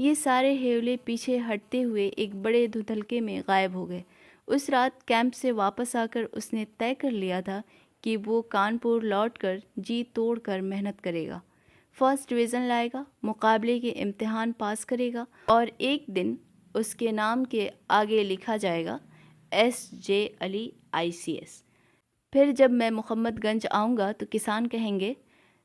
یہ سارے ہیولے پیچھے ہٹتے ہوئے ایک بڑے دھندلکے میں غائب ہو گئے۔ اس رات کیمپ سے واپس آ کر اس نے طے کر لیا تھا کہ وہ کانپور لوٹ کر جی توڑ کر محنت کرے گا، فرسٹ ڈویژن لائے گا، مقابلے کے امتحان پاس کرے گا، اور ایک دن اس کے نام کے آگے لکھا جائے گا SJ علی ICS۔ پھر جب میں محمد گنج آؤں گا تو کسان کہیں گے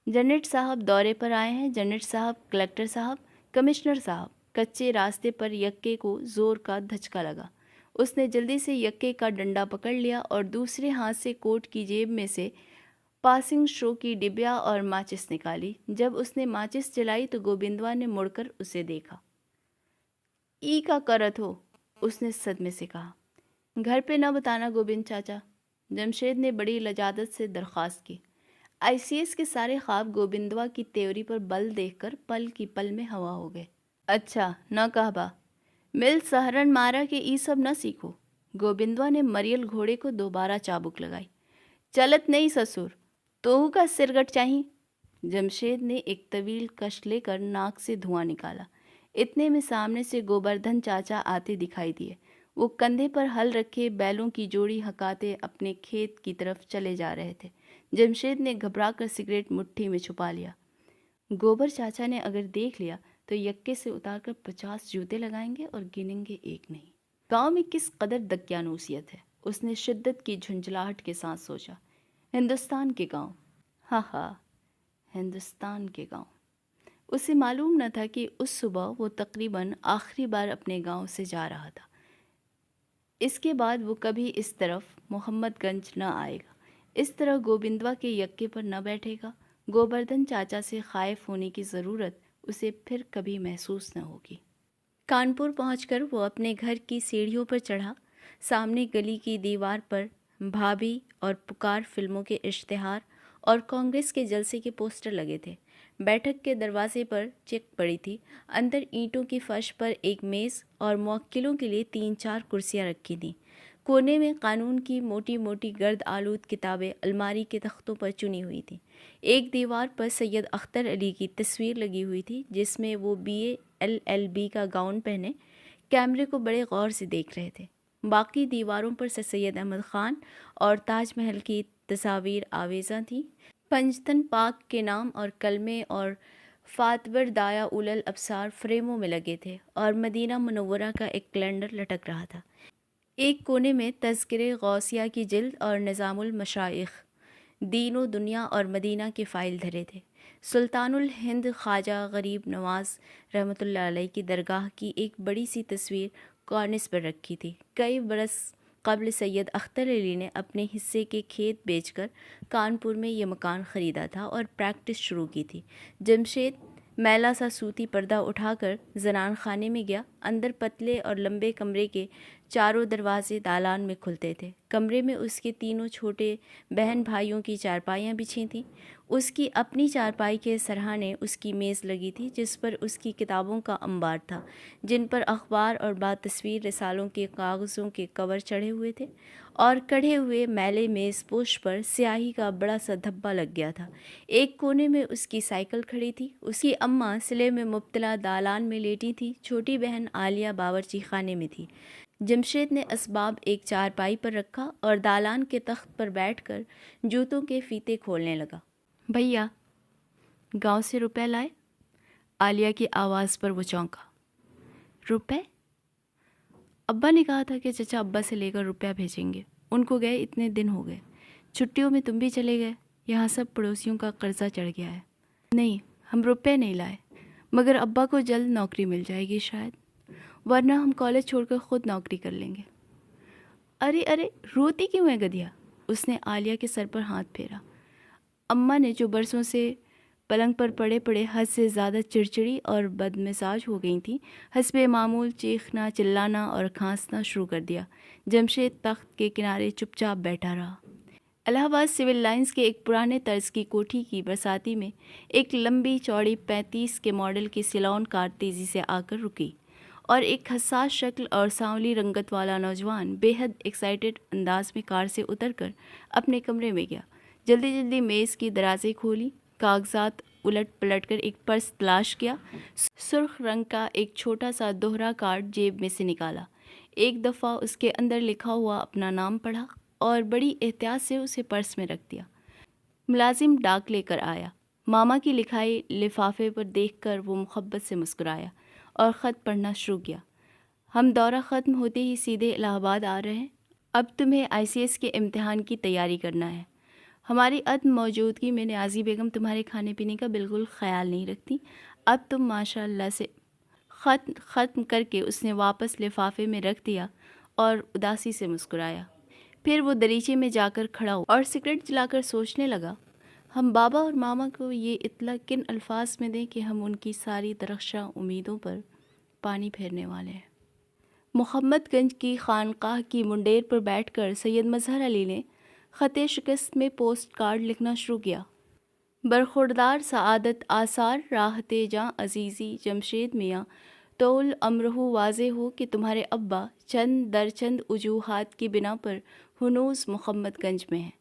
جنٹ صاحب دورے پر آئے ہیں، جنٹ صاحب، کلکٹر صاحب، کمشنر صاحب۔ کچے راستے پر یکے کو زور کا دھچکا لگا۔ اس نے جلدی سے یکے کا ڈنڈا پکڑ لیا اور دوسرے ہاتھ سے کوٹ کی جیب میں سے پاسنگ شو کی ڈبیا اور ماچس نکالی۔ جب اس نے ماچس جلائی تو گوبندوا نے مڑ کر اسے دیکھا۔ ای کا کرت ہو، اس نے صدمے سے کہا۔ گھر پہ نہ بتانا گوبند چاچا، جمشید نے بڑی لجاجت سے درخواست کی۔ ICS کے سارے خواب گوبندوا کی تیوری پر بل دیکھ کر پل کی پل میں ہوا ہو گئے۔ اچھا نہ کہبا، مل سہرن مارا کہ ای سب نہ سیکھو۔ گوبندوا نے مریل گھوڑے کو دوبارہ چابک لگائی۔ چلت نہیں سسور، تو کا سرگٹ چاہیے۔ جمشید نے ایک طویل کش لے کر ناک سے دھواں نکالا۔ اتنے میں سامنے سے گوبردھن چاچا آتے دکھائی دیے۔ وہ کندھے پر ہل رکھے بیلوں کی جوڑی ہکاتے اپنے کھیت کی طرف چلے جا رہے تھے۔ جمشید نے گھبرا کر سگریٹ مٹھی میں چھپا لیا۔ گوبر چاچا نے اگر دیکھ لیا تو یکے سے اتار کر 50 جوتے لگائیں گے اور گنیں گے ایک نہیں۔ گاؤں میں کس قدر دقیانوسیت ہے، اس نے شدت کی جھنجھلاہٹ کے ساتھ سوچا۔ ہندوستان کے گاؤں، ہاں ہاں، ہندوستان کے گاؤں۔ اسے معلوم نہ تھا کہ اس صبح وہ تقریباً آخری بار اپنے گاؤں سے جا رہا تھا۔ اس کے بعد وہ کبھی اس طرف محمد گنج نہ آئے گا، اس طرح گوبندوا کے یکے پر نہ بیٹھے گا۔ گوبردھن چاچا سے خائف ہونے کی ضرورت اسے پھر کبھی محسوس نہ ہوگی۔ کانپور پہنچ کر وہ اپنے گھر کی سیڑھیوں پر چڑھا۔ سامنے گلی کی دیوار پر بھابھی اور پکار فلموں کے اشتہار اور کانگریس کے جلسے کے پوسٹر لگے تھے۔ بیٹھک کے دروازے پر چیک پڑی تھی۔ اندر اینٹوں کی فرش پر ایک میز اور موکلوں کے لیے 3-4 کرسیاں رکھی تھیں۔ کونے میں قانون کی موٹی موٹی گرد آلود کتابیں الماری کے تختوں پر چنی ہوئی تھیں۔ ایک دیوار پر سید اختر علی کی تصویر لگی ہوئی تھی جس میں وہ BA LLB کا گاؤن پہنے کیمرے کو بڑے غور سے دیکھ رہے تھے۔ باقی دیواروں پر سر سید احمد خان اور تاج محل کی تصاویر آویزاں تھیں۔ پنجتن پاک کے نام اور کلمے اور فاتور دایا اول الابصار فریموں میں لگے تھے اور مدینہ منورہ کا ایک کیلنڈر لٹک رہا تھا۔ ایک کونے میں تذکرے غوثیہ کی جلد اور نظام المشائخ، دین و دنیا اور مدینہ کے فائل دھرے تھے۔ سلطان الہند خواجہ غریب نواز رحمۃ اللہ علیہ کی درگاہ کی ایک بڑی سی تصویر کارنس پر رکھی تھی۔ کئی برس قبل سید اختر علی نے اپنے حصے کے کھیت بیچ کر کانپور میں یہ مکان خریدا تھا اور پریکٹس شروع کی تھی۔ جمشید میلا سا سوتی پردہ اٹھا کر زنان خانے میں گیا۔ اندر پتلے اور لمبے کمرے کے چاروں دروازے دالان میں کھلتے تھے۔ کمرے میں اس کے تینوں چھوٹے بہن بھائیوں کی چارپائیاں بچھی تھیں۔ اس کی اپنی چارپائی کے سرہانے اس کی میز لگی تھی جس پر اس کی کتابوں کا انبار تھا، جن پر اخبار اور بعض تصویر رسالوں کے کاغذوں کے کور چڑھے ہوئے تھے، اور کڑھے ہوئے میلے میز پوش پر سیاہی کا بڑا سا دھبا لگ گیا تھا۔ ایک کونے میں اس کی سائیکل کھڑی تھی۔ اس کی اماں صلے میں مبتلا دالان میں لیٹی تھی۔ چھوٹی بہن عالیہ باورچی خانے میں تھی۔ جمشید نے اسباب ایک چارپائی پر رکھا اور دالان کے تخت پر بیٹھ کر جوتوں کے فیتے کھولنے لگا۔ بھیا، گاؤں سے روپے لائے؟ عالیہ کی آواز پر وہ چونکا۔ روپے؟ ابا نے کہا تھا کہ چچا ابا سے لے کر روپیہ بھیجیں گے، ان کو گئے اتنے دن ہو گئے۔ چھٹیوں میں تم بھی چلے گئے، یہاں سب پڑوسیوں کا قرضہ چڑھ گیا ہے۔ نہیں، ہم روپے نہیں لائے، مگر ابا کو جلد نوکری مل جائے گی شاید، ورنہ ہم کالج چھوڑ کر خود نوکری کر لیں گے۔ ارے ارے، روتی کیوں ہے گدھیا؟ اس نے عالیہ کے سر پر ہاتھ پھیرا۔ اماں نے جو برسوں سے پلنگ پر پڑے پڑے حد سے زیادہ چڑچڑی اور بدمزاج ہو گئی تھیں، حسب معمول چیخنا، چلانا اور کھانسنا شروع کر دیا۔ جمشید تخت کے کنارے چپ چاپ بیٹھا رہا۔ الہ آباد سول لائنز کے ایک پرانے طرز کی کوٹھی کی برساتی میں ایک لمبی چوڑی 35 کے ماڈل کی سیلون کار تیزی سے آ کر رکی، اور ایک حساس شکل اور سانولی رنگت والا نوجوان بے حد ایکسائٹڈ انداز میں کار سے اتر کر اپنے کمرے میں گیا۔ جلدی جلدی میز کی درازیں کھولی، کاغذات الٹ پلٹ کر ایک پرس تلاش کیا، سرخ رنگ کا ایک چھوٹا سا دوہرا کارڈ جیب میں سے نکالا، ایک دفعہ اس کے اندر لکھا ہوا اپنا نام پڑھا اور بڑی احتیاط سے اسے پرس میں رکھ دیا۔ ملازم ڈاک لے کر آیا، ماما کی لکھائی لفافے پر دیکھ کر وہ محبت سے مسکرایا اور خط پڑھنا شروع کیا۔ ہم دورہ ختم ہوتے ہی سیدھے الہ آباد آ رہے ہیں، اب تمہیں ICS کے امتحان کی تیاری کرنا ہے۔ ہماری عدم موجودگی میں نیازی بیگم تمہارے کھانے پینے کا بالکل خیال نہیں رکھتی، اب تم ماشاء اللہ سے۔ خط ختم کر کے اس نے واپس لفافے میں رکھ دیا اور اداسی سے مسکرایا۔ پھر وہ دریچے میں جا کر کھڑا ہوا اور سگریٹ جلا کر سوچنے لگا، ہم بابا اور ماما کو یہ اطلاع کن الفاظ میں دیں کہ ہم ان کی ساری درخشاں امیدوں پر پانی پھیرنے والے ہیں۔ محمد گنج کی خانقاہ کی منڈیر پر بیٹھ کر سید مظہر علی نے خط شکست میں پوسٹ کارڈ لکھنا شروع کیا۔ برخوردار سعادت آثار راحت جاں عزیزی جمشید میاں، طول عمرہ واضح ہو کہ تمہارے ابا چند در چند وجوہات کی بنا پر ہنوز محمد گنج میں ہیں۔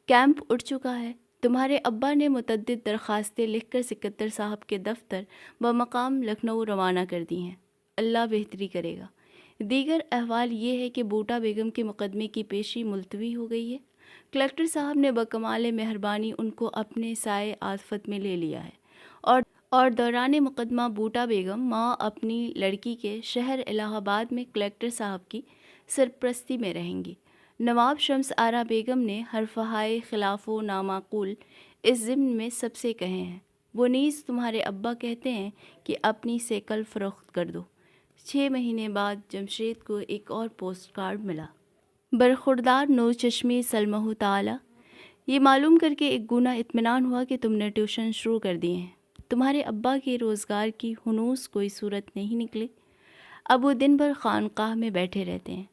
کیمپ اٹھ چکا ہے۔ تمہارے ابا نے متعدد درخواستیں لکھ کر سکندر صاحب کے دفتر بمقام لکھنؤ روانہ کر دی ہیں۔ اللہ بہتری کرے گا۔ دیگر احوال یہ ہے کہ بوٹا بیگم کے مقدمے کی پیشی ملتوی ہو گئی ہے۔ کلکٹر صاحب نے بکمال مہربانی ان کو اپنے سائے عاطفت میں لے لیا ہے اور دوران مقدمہ بوٹا بیگم ماں اپنی لڑکی کے شہر الہ آباد میں کلکٹر صاحب کی سرپرستی میں رہیں گی۔ نواب شمس آرا بیگم نے حرفہائے خلاف و نامعقول اس ضمن میں سب سے کہے ہیں، وہ نیز تمہارے ابا کہتے ہیں کہ اپنی سیکل فروخت کر دو۔ 6 مہینے بعد جمشید کو ایک اور پوسٹ کارڈ ملا۔ برخوردار نور چشمی سلمہ تعالی، یہ معلوم کر کے ایک گنا اطمینان ہوا کہ تم نے ٹیوشن شروع کر دیے ہیں۔ تمہارے ابا کے روزگار کی ہنوز کوئی صورت نہیں نکلی، اب وہ دن بھر خانقاہ میں بیٹھے رہتے ہیں۔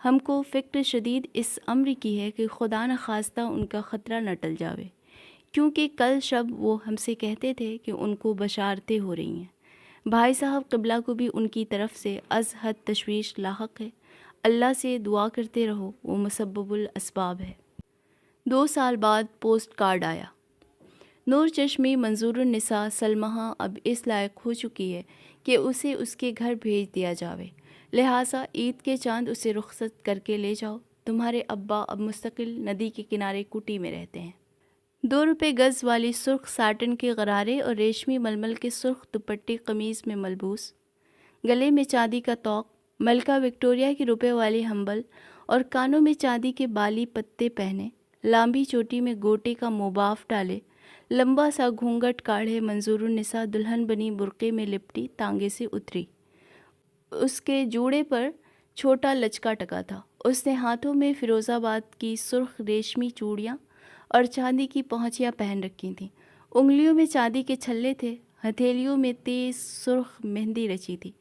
ہم کو فکر شدید اس امر کی ہے کہ خدا نخواستہ ان کا خطرہ نہ ٹل جاوے، کیونکہ کل شب وہ ہم سے کہتے تھے کہ ان کو بشارتیں ہو رہی ہیں۔ بھائی صاحب قبلہ کو بھی ان کی طرف سے از حد تشویش لاحق ہے۔ اللہ سے دعا کرتے رہو، وہ مسبب الاسباب ہے۔ 2 سال بعد پوسٹ کارڈ آیا۔ نور چشمی منظور النساء سلمہ اب اس لائق ہو چکی ہے کہ اسے اس کے گھر بھیج دیا جاوے، لہٰذا عید کے چاند اسے رخصت کر کے لے جاؤ۔ تمہارے ابا اب مستقل ندی کے کنارے کوٹی میں رہتے ہیں۔ 2 روپے گز والی سرخ ساٹن کے غرارے اور ریشمی ململ کے سرخ دوپٹے قمیض میں ملبوس، گلے میں چاندی کا توق، ملکہ وکٹوریہ کی روپے والی ہمبل اور کانوں میں چاندی کے بالی پتے پہنے، لامبی چوٹی میں گوٹے کا موباف ڈالے، لمبا سا گھونگھٹ کاڑھے منظور النساء دلہن بنی برقعے میں لپٹی تانگے سے اتری۔ اس کے جوڑے پر چھوٹا لچکا ٹکا تھا۔ اس نے ہاتھوں میں فیروز آباد کی سرخ ریشمی چوڑیاں اور چاندی کی پہنچیاں پہن رکھی تھیں، انگلیوں میں چاندی کے چھلے تھے، ہتھیلیوں میں تیز سرخ مہندی رچی تھی،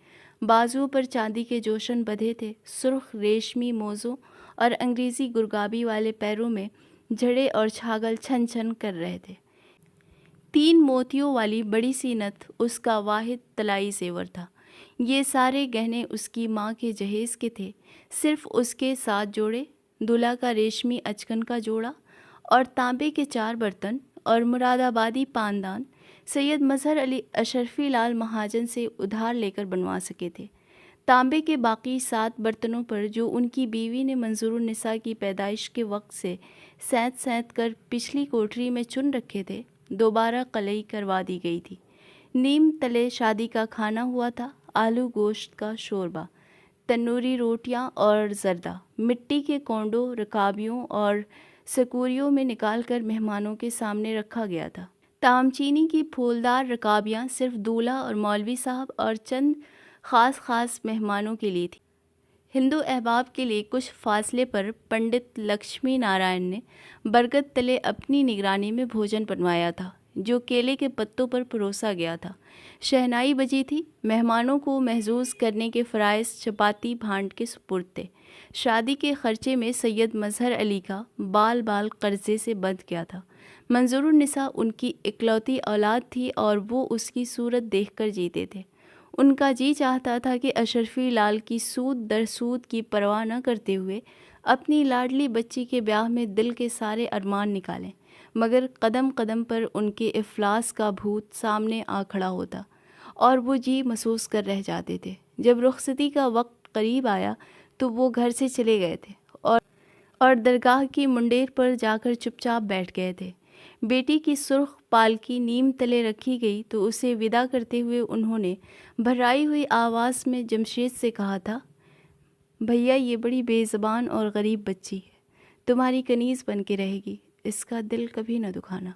بازوؤں پر چاندی کے جوشن بدھے تھے، سرخ ریشمی موزوں اور انگریزی گرگابی والے پیروں میں جھڑے اور چھاگل چھن چھن کر رہے تھے۔ 3 موتیوں والی بڑی سی نتھ اس کا واحد طلائی زیور تھا۔ یہ سارے گہنے اس کی ماں کے جہیز کے تھے، صرف اس کے 7 جوڑے، دلہا کا ریشمی اچکن کا جوڑا اور تانبے کے 4 برتن اور مراد آبادی پاندان سید مظہر علی اشرفی لال مہاجن سے ادھار لے کر بنوا سکے تھے۔ تانبے کے باقی 7 برتنوں پر جو ان کی بیوی نے منظور النساء کی پیدائش کے وقت سے سینت سینت کر پچھلی کوٹری میں چن رکھے تھے، دوبارہ قلعی کروا دی گئی تھی۔ نیم تلے شادی کا کھانا ہوا تھا، آلو گوشت کا شوربہ، تنوری روٹیاں اور زردہ مٹی کے کونڈوں، رکابیوں اور سکوریوں میں نکال کر مہمانوں کے سامنے رکھا گیا تھا۔ تام چینی کی پھولدار رکابیاں صرف دولہا اور مولوی صاحب اور چند خاص مہمانوں کے لیے تھی۔ ہندو احباب کے لیے کچھ فاصلے پر پنڈت لکشمی نارائن نے برگد تلے اپنی نگرانی میں بھوجن بنوایا تھا، جو کیلے کے پتوں پر پروسا گیا تھا۔ شہنائی بجی تھی۔ مہمانوں کو محظوظ کرنے کے فرائض چپاتی بھانڈ کے سپرد تھے۔ شادی کے خرچے میں سید مظہر علی کا بال قرضے سے بندھ گیا تھا۔ منظور النساء ان کی اکلوتی اولاد تھی اور وہ اس کی صورت دیکھ کر جیتے تھے۔ ان کا جی چاہتا تھا کہ اشرفی لال کی سود در سود کی پرواہ نہ کرتے ہوئے اپنی لاڈلی بچی کے بیاہ میں دل کے سارے ارمان نکالیں۔ مگر قدم قدم پر ان کے افلاس کا بھوت سامنے آ کھڑا ہوتا اور وہ جی محسوس کر رہ جاتے تھے۔ جب رخصتی کا وقت قریب آیا تو وہ گھر سے چلے گئے تھے اور درگاہ کی منڈیر پر جا کر چپ چاپ بیٹھ گئے تھے۔ بیٹی کی سرخ پالکی نیم تلے رکھی گئی تو اسے ودا کرتے ہوئے انہوں نے بھرائی ہوئی آواز میں جمشید سے کہا تھا، بھیا یہ بڑی بے زبان اور غریب بچی ہے، تمہاری کنیز بن کے رہے گی، اس کا دل کبھی نہ دکھانا۔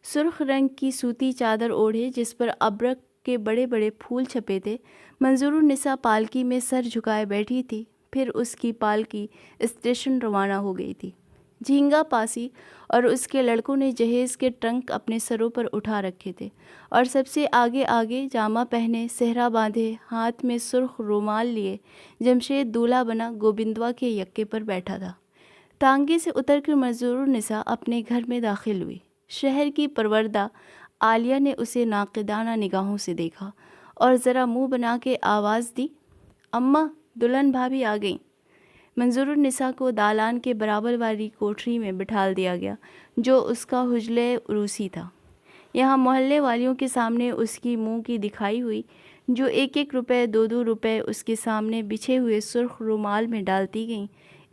سرخ رنگ کی سوتی چادر اوڑھے جس پر ابرق کے بڑے بڑے پھول چھپے تھے، منظور النساء پالکی میں سر جھکائے بیٹھی تھی۔ پھر اس کی پالکی اسٹیشن روانہ ہو گئی تھی۔ جھینگا پاسی اور اس کے لڑکوں نے جہیز کے ٹرنک اپنے سروں پر اٹھا رکھے تھے اور سب سے آگے آگے جامہ پہنے، صحرا باندھے، ہاتھ میں سرخ رومال لیے جمشید دولہا بنا گوبندوا کے یکے پر بیٹھا تھا۔ تانگے سے اتر کر منظور النساء اپنے گھر میں داخل ہوئی۔ شہر کی پروردہ عالیہ نے اسے ناقدانہ نگاہوں سے دیکھا اور ذرا منہ بنا کے آواز دی، اماں دلہن بھابھی آ گئیں۔ منظور النساء کو دالان کے برابر والی کوٹھری میں بٹھال دیا گیا جو اس کا حجلے عروسی تھا۔ یہاں محلے والیوں کے سامنے اس کی منہ کی دکھائی ہوئی جو 1 روپے 2 روپے اس کے سامنے بچھے ہوئے سرخ رومال میں ڈالتی گئیں۔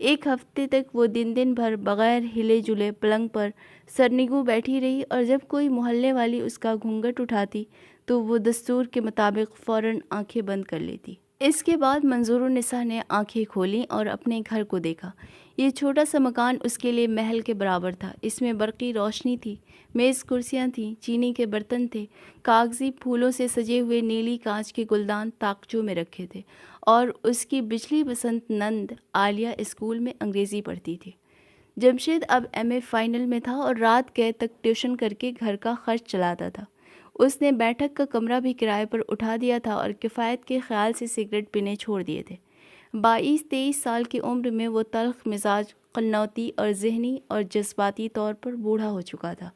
1 ہفتے تک وہ دن بھر بغیر ہلے جلے پلنگ پر سرنگوں بیٹھی رہی اور جب کوئی محلے والی اس کا گھونگھٹ اٹھاتی تو وہ دستور کے مطابق فوراً آنکھیں بند کر لیتی۔ اس کے بعد منظور النساء نے آنکھیں کھولیں اور اپنے گھر کو دیکھا۔ یہ چھوٹا سا مکان اس کے لیے محل کے برابر تھا۔ اس میں برقی روشنی تھی، میز کرسیاں تھیں، چینی کے برتن تھے، کاغذی پھولوں سے سجے ہوئے نیلی کانچ کے گلدان طاقچوں میں رکھے تھے اور اس کی بجلی پسند نند عالیہ اسکول میں انگریزی پڑھتی تھی۔ جمشید اب MA فائنل میں تھا اور رات گئے تک ٹیوشن کر کے گھر کا خرچ چلاتا تھا۔ اس نے بیٹھک کا کمرہ بھی کرائے پر اٹھا دیا تھا اور کفایت کے خیال سے سگریٹ پینے چھوڑ دیے تھے۔ 22-23 سال کی عمر میں وہ تلخ مزاج، قنوتی اور ذہنی اور جذباتی طور پر بوڑھا ہو چکا تھا۔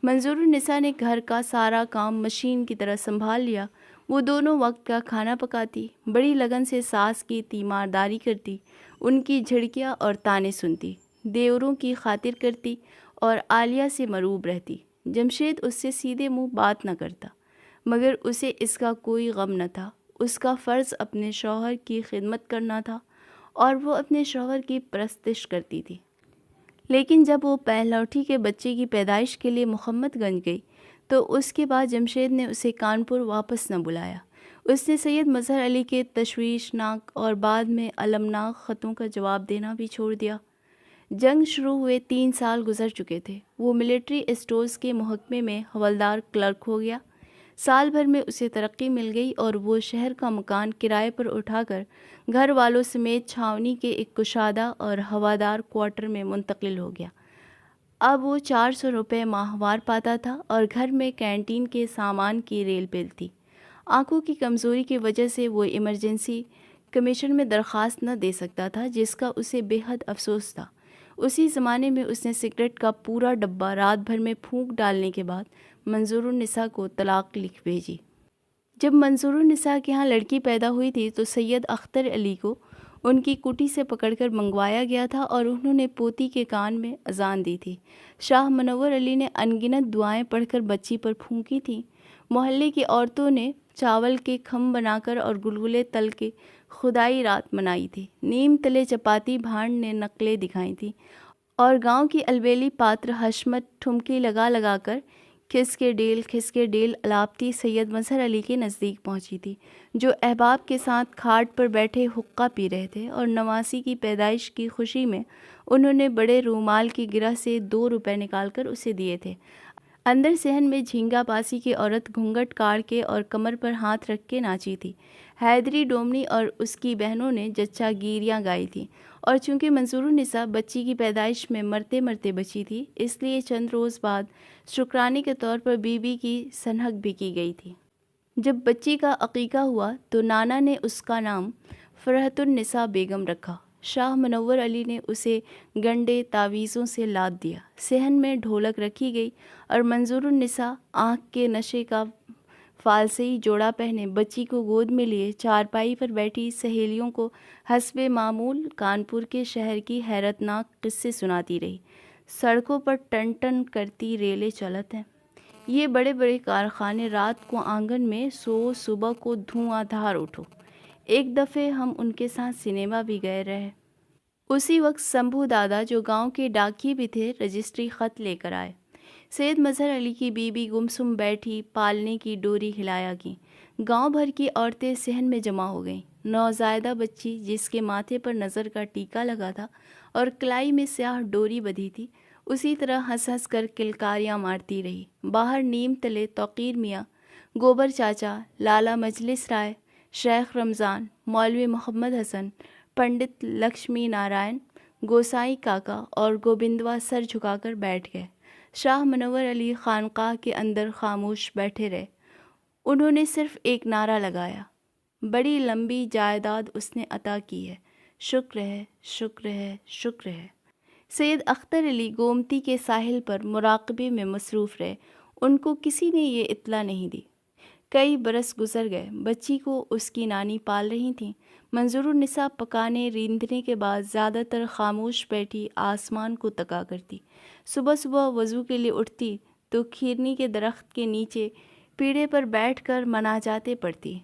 منظور النساء نے گھر کا سارا کام مشین کی طرح سنبھال لیا۔ وہ دونوں وقت کا کھانا پکاتی، بڑی لگن سے ساس کی تیمارداری کرتی، ان کی جھڑکیاں اور طعنے سنتی، دیوروں کی خاطر کرتی اور عالیہ سے مروب رہتی۔ جمشید اس سے سیدھے منہ بات نہ کرتا، مگر اسے اس کا کوئی غم نہ تھا۔ اس کا فرض اپنے شوہر کی خدمت کرنا تھا اور وہ اپنے شوہر کی پرستش کرتی تھی۔ لیکن جب وہ پہلوٹی کے بچے کی پیدائش کے لیے محمد گنج گئی تو اس کے بعد جمشید نے اسے کانپور واپس نہ بلایا۔ اس نے سید مظہر علی کے تشویشناک اور بعد میں المناک خطوں کا جواب دینا بھی چھوڑ دیا۔ جنگ شروع ہوئے 3 سال گزر چکے تھے۔ وہ ملٹری اسٹورز کے محکمے میں حوالدار کلرک ہو گیا۔ سال بھر میں اسے ترقی مل گئی اور وہ شہر کا مکان کرائے پر اٹھا کر گھر والوں سمیت چھاؤنی کے ایک کشادہ اور ہوادار کوارٹر میں منتقل ہو گیا۔ اب وہ 400 روپے ماہوار پاتا تھا اور گھر میں کینٹین کے سامان کی ریل پل تھی۔ آنکھوں کی کمزوری کی وجہ سے وہ ایمرجنسی کمیشن میں درخواست نہ دے سکتا تھا، جس کا اسے بے حد افسوس تھا۔ اسی زمانے میں اس نے سگریٹ کا پورا ڈبہ رات بھر میں پھونک ڈالنے کے بعد منظور النساء کو طلاق لکھ بھیجی۔ جب منظور النساء کے ہاں لڑکی پیدا ہوئی تھی تو سید اختر علی کو ان کی کوٹھی سے پکڑ کر منگوایا گیا تھا اور انہوں نے پوتی کے کان میں اذان دی تھی۔ شاہ منور علی نے انگنت دعائیں پڑھ کر بچی پر پھونکی تھیں۔ محلے کی عورتوں نے چاول کے کھم بنا کر اور گلگلے تل کے خدائی رات منائی تھی۔ نیم تلے چپاتی بھانڈ نے نقلیں دکھائی تھیں اور گاؤں کی البیلی پاتر حشمت ٹھمکی لگا لگا کر کھس کے ڈیل الاپتی سید مظہر علی کے نزدیک پہنچی تھی، جو احباب کے ساتھ کھاٹ پر بیٹھے حقہ پی رہے تھے اور نواسی کی پیدائش کی خوشی میں انہوں نے بڑے رومال کی گرہ سے 2 روپے نکال کر اسے دیے تھے۔ اندر صحن میں جھینگا پاسی کی عورت گھونگھٹ کاڑ کے اور کمر پر ہاتھ رکھ کے ناچی تھی۔ حیدری ڈومنی اور اس کی بہنوں نے جچا گیریاں گائی تھیں، اور چونکہ منظور النساء بچی کی پیدائش میں مرتے مرتے بچی تھی، اس لیے چند روز بعد شکرانے کے طور پر بی بی کی سنہک بھی کی گئی تھی۔ جب بچی کا عقیقہ ہوا تو نانا نے اس کا نام فرحت النساء بیگم رکھا۔ شاہ منور علی نے اسے گنڈے تعویذوں سے لاد دیا۔ صحن میں ڈھولک رکھی گئی اور منظور النساء آنکھ کے نشے کا فالسئی جوڑا پہنے بچی کو گود میں لیے چارپائی پر بیٹھی سہیلیوں کو حسب معمول کانپور کے شہر کی حیرت ناک قصے سناتی رہی۔ سڑکوں پر ٹن ٹن کرتی ریلیں چلت ہیں۔ یہ بڑے بڑے کارخانے رات کو آنگن میں سو، صبح کو دھواں دھار اٹھو۔ ایک دفعے ہم ان کے ساتھ سنیما بھی گئے رہے۔ اسی وقت شمبھو دادا جو گاؤں کے ڈاکیے بھی تھے رجسٹری خط لے کر آئے۔ سید مظہر علی کی بیوی گمسم بیٹھی پالنے کی ڈوری ہلایا کی۔ گاؤں بھر کی عورتیں صحن میں جمع ہو گئیں۔ نوزائیدہ بچی جس کے ماتھے پر نظر کا ٹیکا لگا تھا اور کلائی میں سیاہ ڈوری بدھی تھی، اسی طرح ہنس ہنس کر کلکاریاں مارتی رہی۔ باہر نیم تلے توقیر میاں، گوبر چاچا، لالا مجلس رائے، شیخ رمضان، مولوی محمد حسن، پنڈت لکشمی نارائن، گوسائی کاکا اور گوبندوا سر جھکا کر بیٹھ گئے۔ شاہ منور علی خانقاہ کے اندر خاموش بیٹھے رہے۔ انہوں نے صرف ایک نعرہ لگایا، بڑی لمبی جائیداد اس نے عطا کی ہے، شکر ہے، شکر ہے، شکر ہے۔ سید اختر علی گومتی کے ساحل پر مراقبے میں مصروف رہے۔ ان کو کسی نے یہ اطلاع نہیں دی۔ کئی برس گزر گئے۔ بچی کو اس کی نانی پال رہی تھیں۔ منظور النساء پکانے ریندھنے کے بعد زیادہ تر خاموش بیٹھی آسمان کو تکا کرتی۔ صبح صبح وضو کے لیے اٹھتی تو کھیرنی کے درخت کے نیچے پیڑے پر بیٹھ کر مناجاتیں پڑھتی۔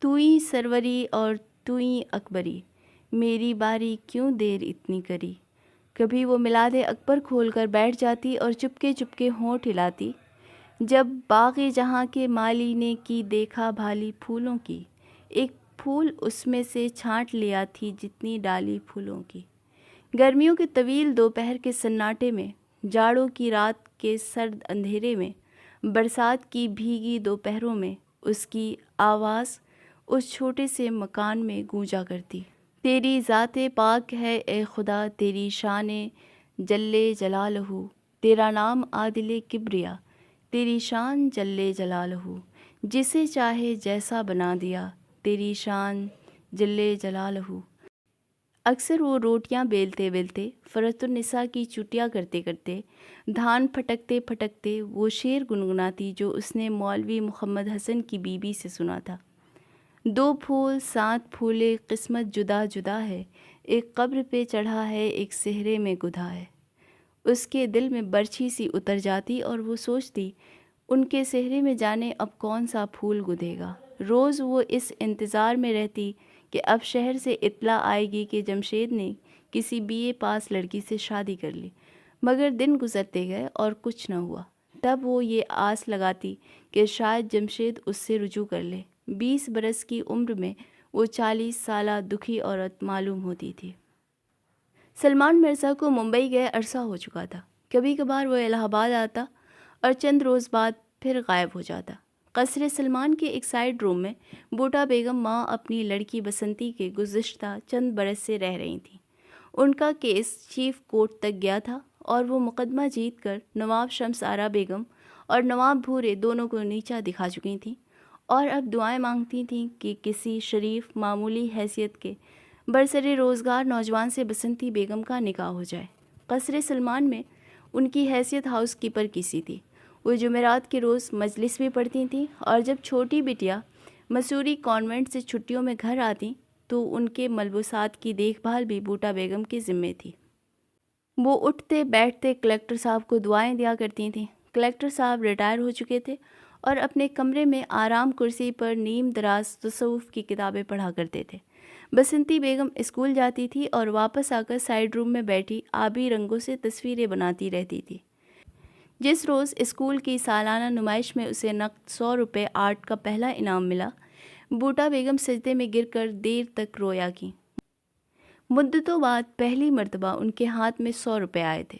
توئی سروری اور توئی اکبری، میری باری کیوں دیر اتنی کری۔ کبھی وہ میلاد اکبر کھول کر بیٹھ جاتی اور چپکے چپکے ہونٹ ہلاتی۔ جب باغ جہاں کے مالی نے کی دیکھا بھالی پھولوں کی، ایک پھول اس میں سے چھانٹ لیا تھی جتنی ڈالی پھولوں کی۔ گرمیوں کے طویل دوپہر کے سناٹے میں، جاڑوں کی رات کے سرد اندھیرے میں، برسات کی بھیگی دوپہروں میں اس کی آواز اس چھوٹے سے مکان میں گونجا کرتی۔ تیری ذات پاک ہے اے خدا، تیری شان جلے جلالہ، تیرا نام عادل کبریا، تیری شان جلے جلالہ، جسے چاہے جیسا بنا دیا، تیری شان جلے جلالہ۔ اکثر وہ روٹیاں بیلتے بیلتے، فرت النساء کی چٹیاں کرتے کرتے، دھان پھٹکتے پھٹکتے وہ شعر گنگناتی جو اس نے مولوی محمد حسن کی بیوی سے سنا تھا۔ دو پھول سات پھولے قسمت جدا جدا ہے، ایک قبر پہ چڑھا ہے ایک صحرے میں گدھا ہے۔ اس کے دل میں برچھی سی اتر جاتی اور وہ سوچتی ان کے صحرے میں جانے اب کون سا پھول گدھے گا۔ روز وہ اس انتظار میں رہتی کہ اب شہر سے اطلاع آئے گی کہ جمشید نے کسی بی اے پاس لڑکی سے شادی کر لی، مگر دن گزرتے گئے اور کچھ نہ ہوا۔ تب وہ یہ آس لگاتی کہ شاید جمشید اس سے رجوع کر لے۔ 20 برس کی عمر میں وہ 40 سالہ دکھی عورت معلوم ہوتی تھی۔ سلمان مرزا کو ممبئی گئے عرصہ ہو چکا تھا۔ کبھی کبھار وہ الہ آباد آتا اور چند روز بعد پھر غائب ہو جاتا۔ قصر سلمان کے ایک سائڈ روم میں بوٹا بیگم ماں اپنی لڑکی بسنتی کے گزشتہ چند برس سے رہ رہی تھیں۔ ان کا کیس چیف کورٹ تک گیا تھا اور وہ مقدمہ جیت کر نواب شمس آرا بیگم اور نواب بھورے دونوں کو نیچا دکھا چکی تھیں، اور اب دعائیں مانگتی تھیں کہ کسی شریف معمولی حیثیت کے برسر روزگار نوجوان سے بسنتی بیگم کا نکاح ہو جائے۔ قصر سلمان میں ان کی حیثیت ہاؤس کیپر کی سی تھی۔ وہ جمعرات کے روز مجلس بھی پڑھتی تھیں، اور جب چھوٹی بٹیا مسوری کانوینٹ سے چھٹیوں میں گھر آتی تو ان کے ملبوسات کی دیکھ بھال بھی بوٹا بیگم کے ذمے تھی۔ وہ اٹھتے بیٹھتے کلکٹر صاحب کو دعائیں دیا کرتی تھیں۔ کلکٹر صاحب ریٹائر ہو چکے تھے اور اپنے کمرے میں آرام کرسی پر نیم دراز تصوف کی کتابیں پڑھا کرتے تھے۔ بسنتی بیگم اسکول جاتی تھی اور واپس آ کر سائڈ روم میں بیٹھی آبی رنگوں سے تصویریں بناتی رہتی تھی۔ جس روز اسکول کی سالانہ نمائش میں اسے نقد 100 روپے آرٹ کا پہلا انعام ملا، بوٹا بیگم سجدے میں گر کر دیر تک رویا کی۔ مدتوں بعد پہلی مرتبہ ان کے ہاتھ میں 100 روپے آئے تھے۔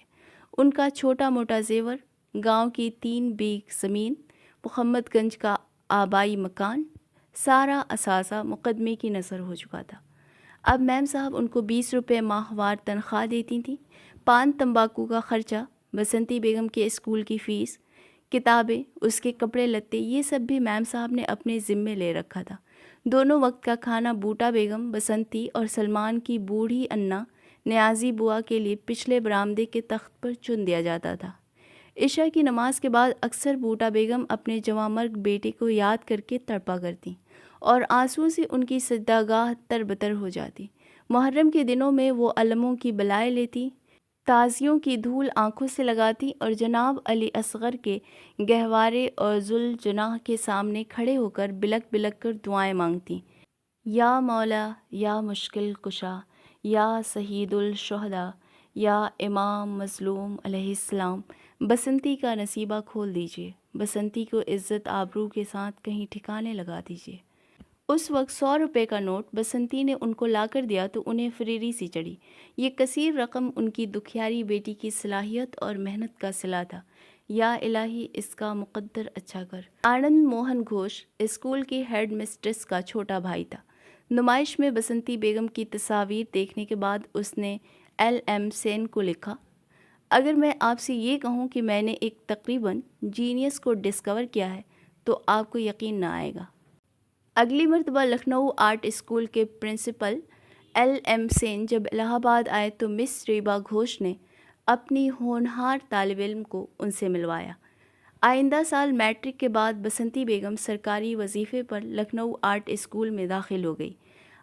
ان کا چھوٹا موٹا زیور، گاؤں کی 3 بیگھ زمین، محمد گنج کا آبائی مکان، سارا اثاثہ مقدمے کی نظر ہو چکا تھا۔ اب میم صاحب ان کو 20 روپے ماہوار تنخواہ دیتی تھیں۔ پان تمباکو کا خرچہ، بسنتی بیگم کے اسکول کی فیس، کتابیں، اس کے کپڑے لتے، یہ سب بھی میم صاحب نے اپنے ذمے لے رکھا تھا۔ دونوں وقت کا کھانا بوٹا بیگم، بسنتی اور سلمان کی بوڑھی انا نیازی بوا کے لیے پچھلے برآمدے کے تخت پر چن دیا جاتا تھا۔ عشاء کی نماز کے بعد اکثر بوٹا بیگم اپنے جواں مرگ بیٹے کو یاد کر کے تڑپا کرتی اور آنسوؤں سے ان کی سجدہ گاہ تر بتر ہو جاتی۔ محرم کے دنوں میں وہ علموں کی بلائیں لیتی، تازیوں کی دھول آنکھوں سے لگاتی اور جناب علی اصغر کے گہوارے اور ذوالجناح کے سامنے کھڑے ہو کر بلک بلک کر دعائیں مانگتی، یا مولا، یا مشکل کشا، یا سید الشہداء، یا امام مظلوم علیہ السلام، بسنتی کا نصیبہ کھول دیجیے، بسنتی کو عزت آبرو کے ساتھ کہیں ٹھکانے لگا دیجیے۔ اس وقت 100 روپے کا نوٹ بسنتی نے ان کو لا کر دیا تو انہیں فریری سی چڑھی۔ یہ کثیر رقم ان کی دکھیاری بیٹی کی صلاحیت اور محنت کا صلہ تھا۔ یا الہی اس کا مقدر اچھا کر۔ آنند موہن گھوش اسکول کی ہیڈ مسٹریس کا چھوٹا بھائی تھا۔ نمائش میں بسنتی بیگم کی تصاویر دیکھنے کے بعد اس نے ایل ایم سین کو لکھا، اگر میں آپ سے یہ کہوں کہ میں نے ایک تقریباً جینیس کو ڈسکور کیا ہے تو آپ کو یقین نہ آئے گا۔ اگلی مرتبہ لکھنؤ آرٹ اسکول کے پرنسپل ایل ایم سین جب الہ آباد آئے تو مس ریبا گھوش نے اپنی ہونہار طالب علم کو ان سے ملوایا۔ آئندہ سال میٹرک کے بعد بسنتی بیگم سرکاری وظیفے پر لکھنؤ آرٹ اسکول میں داخل ہو گئی۔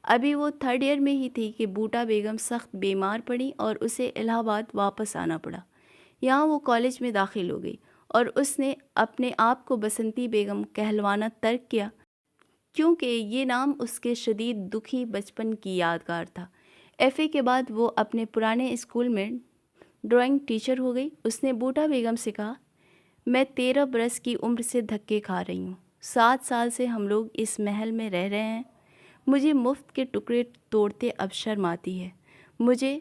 ابھی وہ 3rd ایئر میں ہی تھی کہ بوٹا بیگم سخت بیمار پڑی اور اسے الہ آباد واپس آنا پڑا۔ یہاں وہ کالج میں داخل ہو گئی اور اس نے اپنے آپ کو بسنتی بیگم کہلوانا ترک کیا، کیونکہ یہ نام اس کے شدید دکھی بچپن کی یادگار تھا۔ ایف اے کے بعد وہ اپنے پرانے اسکول میں ڈرائنگ ٹیچر ہو گئی۔ اس نے بوٹا بیگم سے کہا، میں 13 برس کی عمر سے دھکے کھا رہی ہوں، 7 سال سے ہم لوگ اس محل میں رہ رہے ہیں، مجھے مفت کے ٹکڑے توڑتے اب شرم آتی ہے۔ مجھے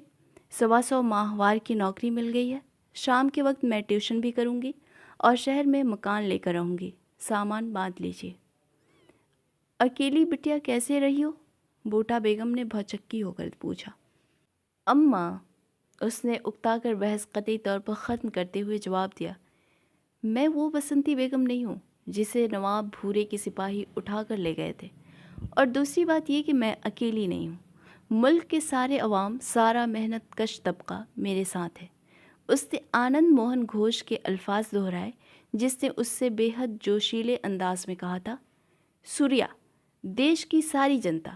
125 ماہوار کی نوکری مل گئی ہے، شام کے وقت میں ٹیوشن بھی کروں گی اور شہر میں مکان لے کر رہوں گی، سامان باندھ لیجیے۔ اکیلی بٹیا کیسے رہی ہو؟ بوٹا بیگم نے بھوچکی ہو کر پوچھا۔ اماں، اس نے اکتا کر بحث قطعی طور پر ختم کرتے ہوئے جواب دیا، میں وہ بسنتی بیگم نہیں ہوں جسے نواب بھورے کے سپاہی اٹھا کر لے گئے تھے، اور دوسری بات یہ کہ میں اکیلی نہیں ہوں، ملک کے سارے عوام، سارا محنت کش طبقہ میرے ساتھ ہے۔ اس نے آنند موہن گھوش کے الفاظ دہرائے جس نے اس سے بے حد جوشیلے انداز میں کہا تھا، سوریا، دیش کی ساری جنتا،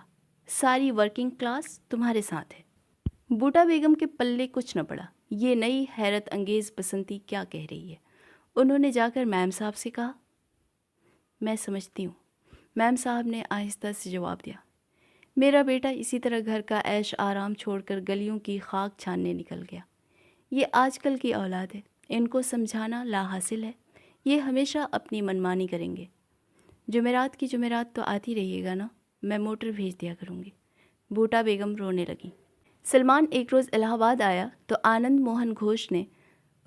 ساری ورکنگ کلاس تمہارے ساتھ ہے۔ بوٹا بیگم کے پلے کچھ نہ پڑا، یہ نئی حیرت انگیز بسنتی کیا کہہ رہی ہے۔ انہوں نے جا کر میم صاحب سے کہا، میں سمجھتی ہوں، میم صاحب نے آہستہ سے جواب دیا، میرا بیٹا اسی طرح گھر کا عیش آرام چھوڑ کر گلیوں کی خاک چھاننے نکل گیا۔ یہ آج کل کی اولاد ہے، ان کو سمجھانا لا حاصل ہے، یہ ہمیشہ اپنی منمانی کریں گے۔ جمعرات کی جمعرات تو آتی رہیے گا نا، میں موٹر بھیج دیا کروں گی۔ بوٹا بیگم رونے لگیں۔ سلمان ایک روز الہ آباد آیا تو آنند موہن گھوش نے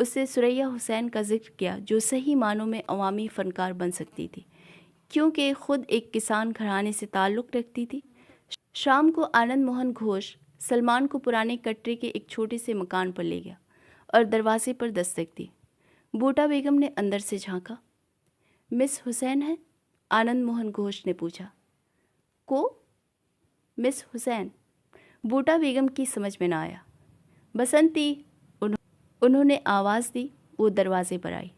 اسے ثریا حسین کا ذکر کیا جو صحیح معنوں میں عوامی فنکار بن سکتی تھی، کیونکہ خود ایک کسان گھرانے سے تعلق رکھتی تھی۔ شام کو آنند موہن گھوش سلمان کو پرانے کٹرے کے ایک چھوٹے سے مکان پر لے گیا اور دروازے پر دستک دی۔ بوٹا بیگم نے اندر سے جھانکا۔ مس حسین ہے؟ آنند موہن گھوش نے پوچھا۔ کو؟ مس حسین؟ بوٹا بیگم کی سمجھ میں نہ آیا۔ بسنتی، انہوں نے آواز دی۔ وہ دروازے پر آئی۔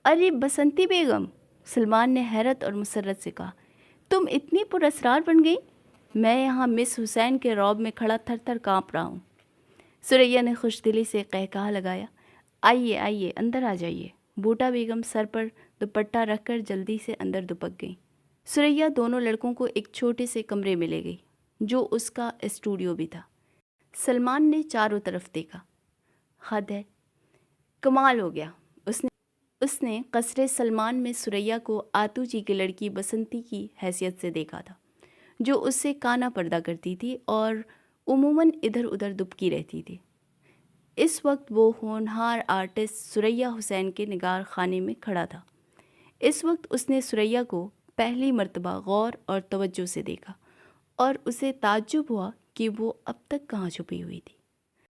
ارے بسنتی بیگم، سلمان نے حیرت اور مسرت سے کہا، تم اتنی پراسرار بن گئی؟ میں یہاں مس حسین کے رعب میں کھڑا تھر تھر کانپ رہا ہوں۔ ثریا نے خوش دلی سے قہقہا لگایا، آئیے آئیے، اندر آ جائیے۔ بوٹا بیگم سر پر دوپٹہ رکھ کر جلدی سے اندر دپک گئی۔ ثریا دونوں لڑکوں کو ایک چھوٹے سے کمرے میں لے گئی جو اس کا اسٹوڈیو بھی تھا۔ سلمان نے چاروں طرف دیکھا۔ حد ہے، کمال ہو گیا۔ اس نے قصر سلمان میں ثریا کو آتو جی کی لڑکی بسنتی کی حیثیت سے دیکھا تھا، جو اس سے کانا پردہ کرتی تھی اور عموماً ادھر ادھر دبکی رہتی تھی۔ اس وقت وہ ہونہار آرٹسٹ ثریا حسین کے نگار خانے میں کھڑا تھا۔ اس وقت اس نے ثریا کو پہلی مرتبہ غور اور توجہ سے دیکھا اور اسے تعجب ہوا کہ وہ اب تک کہاں چھپی ہوئی تھی۔